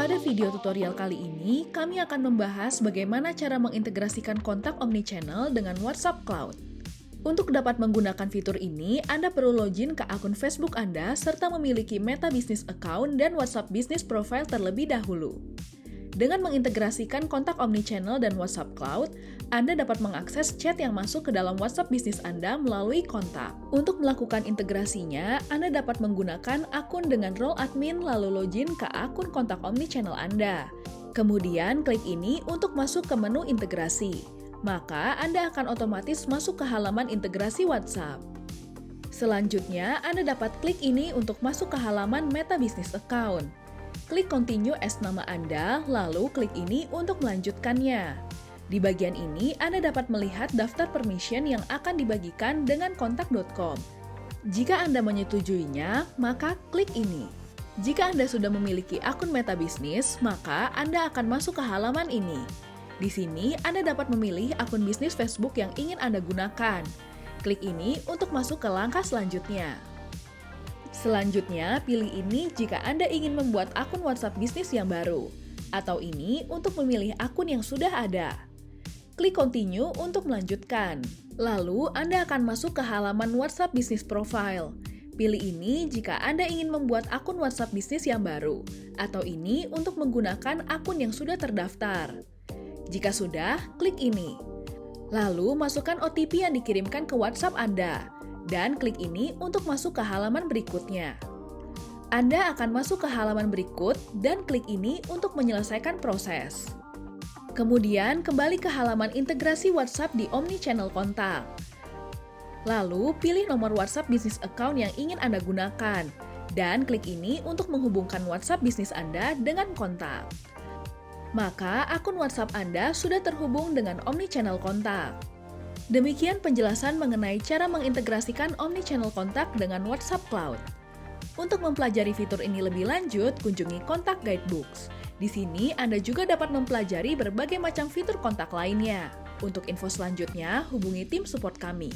Pada video tutorial kali ini, kami akan membahas bagaimana cara mengintegrasikan kontak omnichannel dengan WhatsApp Cloud. Untuk dapat menggunakan fitur ini, Anda perlu login ke akun Facebook Anda serta memiliki Meta Business Account dan WhatsApp Business Profile terlebih dahulu. Dengan mengintegrasikan kontak omnichannel dan WhatsApp Cloud, Anda dapat mengakses chat yang masuk ke dalam WhatsApp bisnis Anda melalui kontak. Untuk melakukan integrasinya, Anda dapat menggunakan akun dengan role admin lalu login ke akun kontak omnichannel Anda. Kemudian klik ini untuk masuk ke menu integrasi. Maka Anda akan otomatis masuk ke halaman integrasi WhatsApp. Selanjutnya, Anda dapat klik ini untuk masuk ke halaman Meta Business Account. Klik Continue as nama Anda, lalu klik ini untuk melanjutkannya. Di bagian ini, Anda dapat melihat daftar permission yang akan dibagikan dengan kontak.com. Jika Anda menyetujuinya, maka klik ini. Jika Anda sudah memiliki akun Meta Business, maka Anda akan masuk ke halaman ini. Di sini, Anda dapat memilih akun bisnis Facebook yang ingin Anda gunakan. Klik ini untuk masuk ke langkah selanjutnya. Selanjutnya, pilih ini jika Anda ingin membuat akun WhatsApp bisnis yang baru, atau ini untuk memilih akun yang sudah ada. Klik Continue untuk melanjutkan. Lalu, Anda akan masuk ke halaman WhatsApp Business Profile. Pilih ini jika Anda ingin membuat akun WhatsApp bisnis yang baru, atau ini untuk menggunakan akun yang sudah terdaftar. Jika sudah, klik ini. Lalu, masukkan OTP yang dikirimkan ke WhatsApp Anda. Dan klik ini untuk masuk ke halaman berikutnya. Anda akan masuk ke halaman berikut dan klik ini untuk menyelesaikan proses. Kemudian kembali ke halaman integrasi WhatsApp di Omnichannel Kontak. Lalu pilih nomor WhatsApp Business Account yang ingin Anda gunakan dan klik ini untuk menghubungkan WhatsApp bisnis Anda dengan kontak. Maka akun WhatsApp Anda sudah terhubung dengan Omnichannel Kontak. Demikian penjelasan mengenai cara mengintegrasikan omnichannel kontak dengan WhatsApp Cloud. Untuk mempelajari fitur ini lebih lanjut, kunjungi Kontak Guidebooks. Di sini Anda juga dapat mempelajari berbagai macam fitur kontak lainnya. Untuk info selanjutnya, hubungi tim support kami.